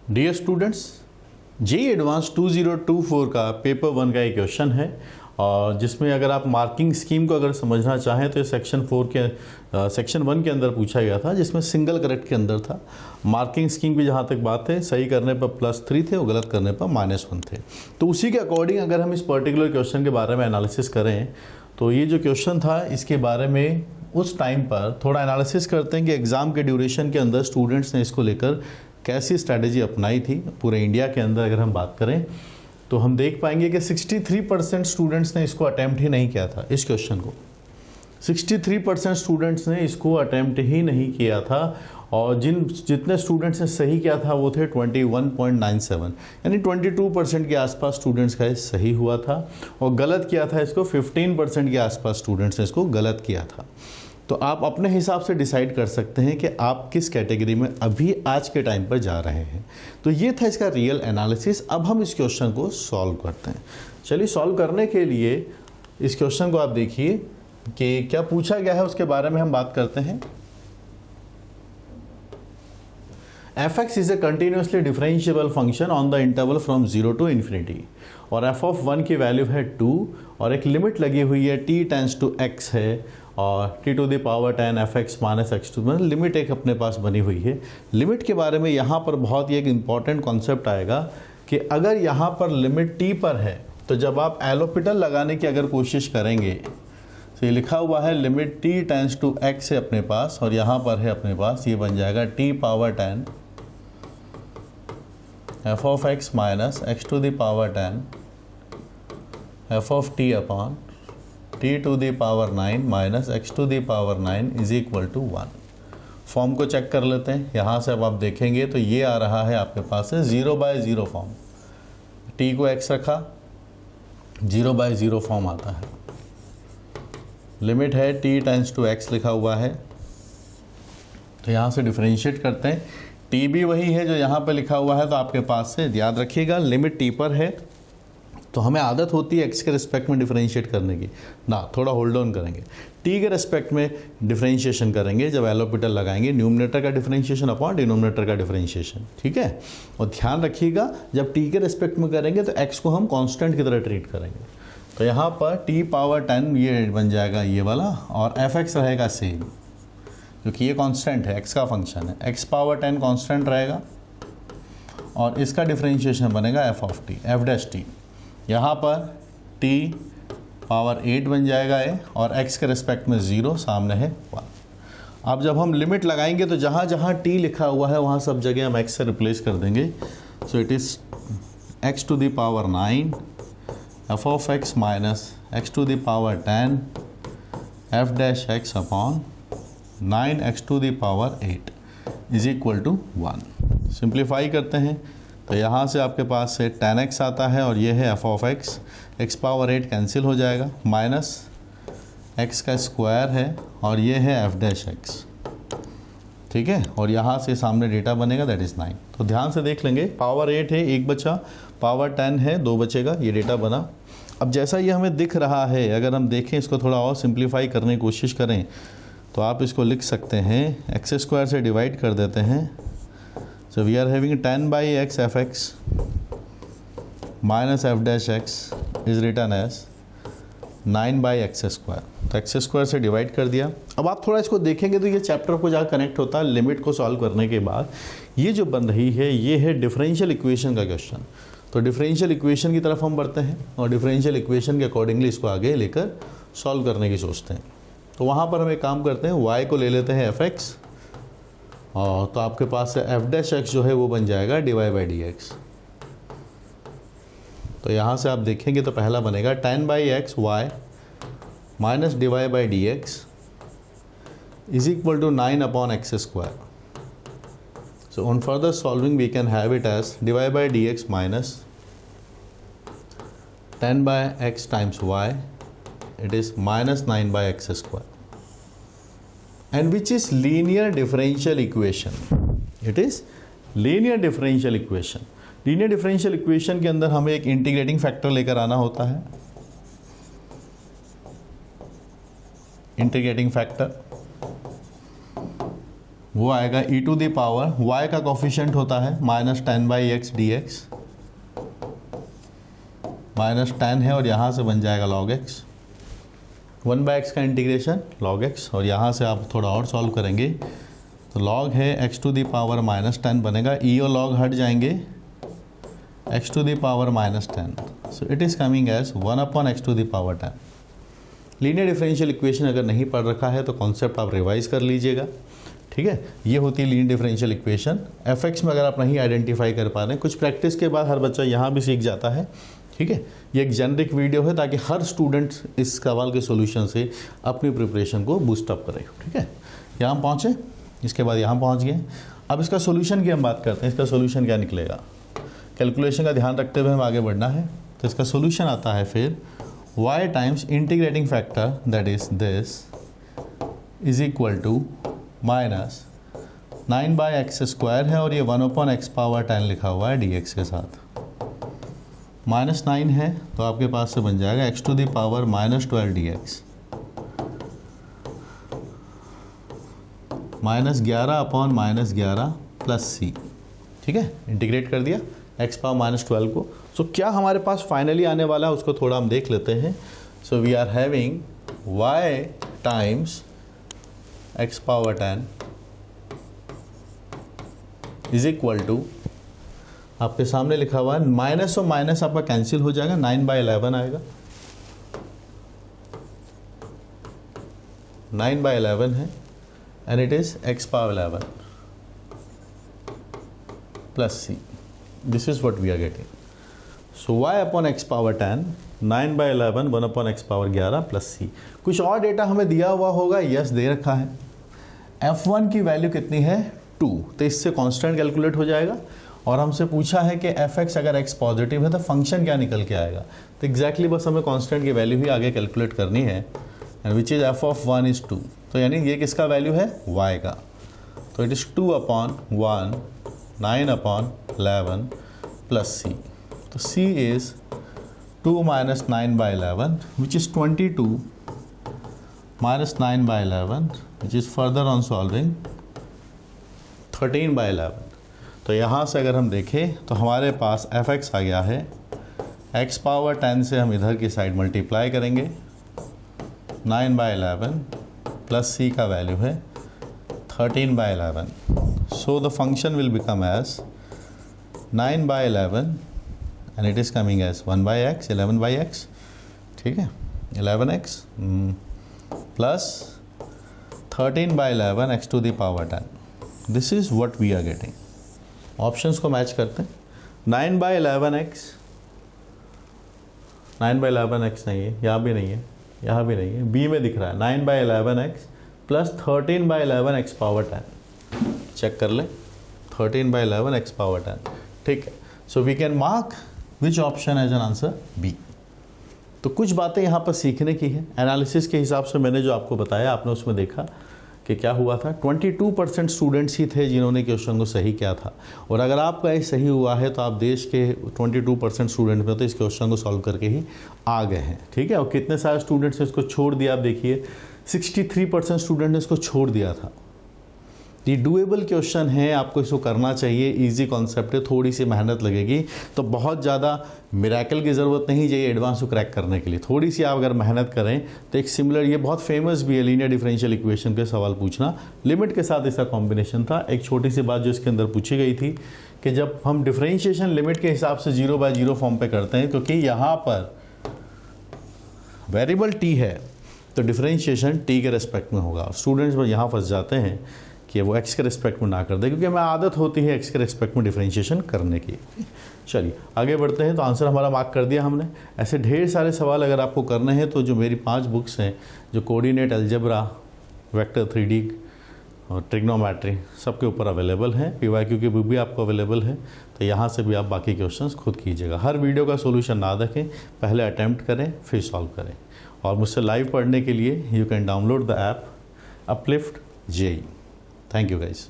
Dear students, JEE advance 2024 का paper 1 का एक क्वेश्चन है और जिसमें अगर आप मार्किंग स्कीम को अगर समझना चाहें तो ये सेक्शन 1 के अंदर पूछा गया था, जिसमें सिंगल करेक्ट के अंदर था। मार्किंग स्कीम की जहाँ तक बात है, सही करने पर +3 थे और गलत करने पर -1 थे। तो उसी के अकॉर्डिंग अगर हम इस पर्टिकुलर क्वेश्चन के बारे में एनालिसिस करें तो ये जो क्वेश्चन था इसके बारे में उस टाइम पर थोड़ा एनालिसिस करते हैं कि एग्ज़ाम के ड्यूरेशन के अंदर स्टूडेंट्स ने इसको लेकर कैसी स्ट्रैटेजी अपनाई थी। पूरे इंडिया के अंदर अगर हम बात करें तो हम देख पाएंगे कि 63% स्टूडेंट्स ने इसको अटैम्प्ट ही नहीं किया था। इस क्वेश्चन को 63% स्टूडेंट्स ने इसको अटैम्प्ट ही नहीं किया था और जितने स्टूडेंट्स ने सही किया था वो थे 21.97, यानी 22% के आसपास स्टूडेंट्स का सही हुआ था और गलत किया था इसको 15% के आसपास स्टूडेंट्स ने इसको गलत किया था। तो आप अपने हिसाब से डिसाइड कर सकते हैं कि आप किस कैटेगरी में अभी आज के टाइम पर जा रहे हैं। तो ये था इसका रियल एनालिसिस। अब हम इस क्वेश्चन को सॉल्व करते हैं। चलिए, सॉल्व करने के लिए इस क्वेश्चन को आप देखिए कि क्या पूछा गया है, उसके बारे में हम बात करते हैं। f(x) is a continuously differentiable function on the interval from 0 to infinity और f(1) की वैल्यू है 2 और एक लिमिट लगी हुई है t टेंड्स टू x है और t to the power 10 f(x) minus x2, मतलब लिमिट एक अपने पास बनी हुई है। लिमिट के बारे में यहाँ पर बहुत ही एक इम्पॉर्टेंट कॉन्सेप्ट आएगा कि अगर यहाँ पर लिमिट t पर है तो जब आप एलोपिटल लगाने की अगर कोशिश करेंगे तो ये लिखा हुआ है limit t tends to x है अपने पास और यहाँ पर है अपने पास, ये बन जाएगा t power 10 f(x) minus x to the power 10 f(t) upon t to the power 9 minus x to the power 9 is equal to 1। Form को चेक कर लेते हैं। यहाँ से अब आप देखेंगे तो ये आ रहा है आपके पास है 0/0 फॉर्म। t को x रखा, 0/0 फॉर्म आता है। लिमिट है t टेंड्स टू x लिखा हुआ है, तो यहाँ से डिफरेंशिएट करते हैं। t भी वही है जो यहाँ पे लिखा हुआ है, तो आपके पास से याद रखिएगा लिमिट t पर है तो हमें आदत होती है x के रिस्पेक्ट में डिफरेंशिएट करने की ना, थोड़ा होल्ड ऑन करेंगे। t के रिस्पेक्ट में डिफरेंशिएशन करेंगे जब एलोपिटल लगाएंगे, न्यूमरेटर का डिफरेंशिएशन अपॉन डिनोमिनेटर का डिफरेंशिएशन, ठीक है। और ध्यान रखिएगा जब t के रिस्पेक्ट में करेंगे तो x को हम कांस्टेंट की तरह ट्रीट करेंगे। तो यहाँ पर t पावर 10 ये बन जाएगा ये वाला और f(x) रहेगा सेम, क्योंकि ये कांस्टेंट है, x का फंक्शन है। x पावर 10 कांस्टेंट रहेगा और इसका डिफरेंशिएशन बनेगा f(t). यहाँ पर t पावर 8 बन जाएगा और x के रिस्पेक्ट में 0, सामने है 1। अब जब हम लिमिट लगाएंगे तो जहाँ जहाँ t लिखा हुआ है वहाँ सब जगह हम x से रिप्लेस कर देंगे। So it is x to the power 9 f(x) minus x to the power 10 f(x) upon 9x to the power 8 is equal to 1। Simplify करते हैं तो यहाँ से आपके पास से 10x आता है और ये है f(x), x पावर 8 कैंसिल हो जाएगा, माइनस x का स्क्वायर है और ये है f(x), ठीक है। और यहाँ से सामने डेटा बनेगा दैट इज़ 9। तो ध्यान से देख लेंगे, पावर 8 है 1 बचा, पावर 10 है 2 बचेगा, ये डेटा बना। अब जैसा ये हमें दिख रहा है, अगर हम देखें इसको थोड़ा और सिंप्लीफाई करने की कोशिश करें तो आप इसको लिख सकते हैं, x² से डिवाइड कर देते हैं। So we are having 10/x f(x) minus f(x) is written as 9/x²। तो x² से डिवाइड कर दिया। अब आप थोड़ा इसको देखेंगे तो ये चैप्टर को जहाँ कनेक्ट होता है लिमिट को सॉल्व करने के बाद, ये जो बन रही है ये है डिफरेंशियल इक्वेशन का क्वेश्चन। तो डिफरेंशियल इक्वेशन की तरफ हम बढ़ते हैं और डिफरेंशियल इक्वेशन के अकॉर्डिंगली इसको आगे लेकर सॉल्व करने की सोचते हैं। तो वहाँ पर हम एक काम करते हैं, y को ले लेते हैं f(x) और तो आपके पास f(x) जो है वो बन जाएगा dy/dx। तो यहाँ से आप देखेंगे तो पहला बनेगा 10/x y minus dy/dx is equal to 9/x²। So on further solving we can have it as dy/dx minus 10/x times y, it is minus 9/x², and which is linear differential equation. It is linear differential equation. Linear differential equation के अंदर हमें एक integrating factor लेकर आना होता है। Integrating factor वो आएगा e to the power y का कोफिशिएंट होता है -10/x dx, -10 है और यहाँ से बन जाएगा log x, 1/x का इंटीग्रेशन log x, और यहाँ से आप थोड़ा और सॉल्व करेंगे तो log है x टू द पावर -10 बनेगा, e और log हट जाएंगे, x to the power -10, so it is coming as 1/x to the power 10। Linear differential equation अगर नहीं पढ़ रखा है तो कॉन्सेप्ट आप रिवाइज कर लीजिएगा, ठीक है। ये होती है लीनियर डिफरेंशियल इक्वेशन। fx में अगर आप नहीं आइडेंटिफाई कर पा रहे हैं, कुछ प्रैक्टिस के बाद हर बच्चा यहाँ भी सीख जाता है, ठीक है। ये एक जेनरिक वीडियो है ताकि हर स्टूडेंट इस सवाल के सॉल्यूशन से अपनी प्रिपरेशन को बूस्टअप करे, ठीक है। यहाँ पहुँचे, इसके बाद यहाँ पहुँच गए। अब इसका सॉल्यूशन की हम बात करते हैं, इसका सॉल्यूशन क्या निकलेगा। कैलकुलेशन का ध्यान रखते हुए हम आगे बढ़ना है। तो इसका सॉल्यूशन आता है फिर y times integrating factor that is this is equal to -9/x² है और ये 1/x पावर 10 लिखा हुआ है dx के साथ। -9 है तो आपके पास से बन जाएगा x to the power -12 dx, -11/-11 plus c, ठीक है। इंटीग्रेट कर दिया x पावर -12 को। सो क्या हमारे पास फाइनली आने वाला है उसको थोड़ा हम देख लेते हैं। So we are having y times x power 10 is equal to, आपके सामने लिखा हुआ है माइनस और माइनस आपका कैंसिल हो जाएगा, 9/11 आएगा, 9/11 है and it is x power 11 plus c। This is what we are getting. So y/x power 10, 9/11, 1/x power 11 plus c। कुछ और डेटा हमें दिया हुआ होगा, यस दे रखा है। f1 की वैल्यू कितनी है 2, तो इससे कांस्टेंट कैलकुलेट हो जाएगा। और हमसे पूछा है कि fx अगर x पॉजिटिव है तो फंक्शन क्या निकल के आएगा। तो एग्जैक्टली बस हमें कांस्टेंट की वैल्यू ही आगे कैलकुलेट करनी है, and which is f(1) is 2। तो यानी ये किसका वैल्यू है y का, तो इट इज़ 2/1 9/11 प्लस c। तो c is 2 minus 9/11 which is 22 minus 9/11 which is further on solving 13/11। तो यहाँ से अगर हम देखें तो हमारे पास fx आ गया है, x पावर 10 से हम इधर की साइड मल्टीप्लाई करेंगे, 9/11 प्लस c का वैल्यू है 13/11। So the function will become as 9/11 and it is coming as 1/x, 11/x, ठीक है, 11x plus 13/11 x to the power 10। This is what we are getting। Options को match करते हैं। 9/11x, 9/11x नहीं है, यहाँ भी नहीं है, यहाँ भी नहीं है, बी में दिख रहा है 9/11x plus 13/11 x power 10। Check कर लें, 13/11 x पावर 10, ठीक है। So we can mark which option as an answer B. तो कुछ बातें यहाँ पर सीखने की है। एनालिसिस के हिसाब से मैंने जो आपको बताया, आपने उसमें देखा कि क्या हुआ था, 22% स्टूडेंट्स ही थे जिन्होंने क्वेश्चन को सही किया था। और अगर आपका ये सही हुआ है तो आप देश के 22% स्टूडेंट में तो इस क्वेश्चन को सॉल्व करके ही आ गए हैं, ठीक है। और कितने सारे स्टूडेंट्स ने इसको छोड़ दिया, आप देखिए 63% स्टूडेंट ने इसको छोड़ दिया था। ये डूएबल क्वेश्चन है, आपको इसको करना चाहिए, इजी कॉन्सेप्ट है, थोड़ी सी मेहनत लगेगी तो बहुत ज़्यादा मिरेकल की ज़रूरत नहीं चाहिए एडवांस को क्रैक करने के लिए। थोड़ी सी आप अगर मेहनत करें तो एक सिमिलर, ये बहुत फेमस भी है लीनियर डिफरेंशियल इक्वेशन के सवाल पूछना, लिमिट के साथ इसका कॉम्बिनेशन था। एक छोटी सी बात जो इसके अंदर पूछी गई थी कि जब हम डिफरेंशिएशन लिमिट के हिसाब से 0/0 फॉर्म पे करते हैं, क्योंकि यहाँ पर वेरिएबल t है तो डिफरेंशिएशन t के रेस्पेक्ट में होगा। स्टूडेंट्स पर यहाँ फंस जाते हैं कि वो x के रिस्पेक्ट में ना कर दे, क्योंकि हमें आदत होती है x के रिस्पेक्ट में डिफरेंशिएशन करने की। चलिए आगे बढ़ते हैं। तो आंसर हमारा मार्क कर दिया हमने। ऐसे ढेर सारे सवाल अगर आपको करने हैं तो जो मेरी 5 बुक्स हैं, जो कोऑर्डिनेट अलजेब्रा, वेक्टर 3D और ट्रिग्नोमेट्री, सबके ऊपर अवेलेबल है। PYQ की बुक भी आपको अवेलेबल है, तो यहाँ से भी आप बाकी क्वेश्चंस खुद कीजिएगा। हर वीडियो का सोल्यूशन ना देखें, पहले अटैम्प्ट करें फिर सॉल्व करें। और मुझसे लाइव पढ़ने के लिए you can download the app uplift JEE। Thank you guys.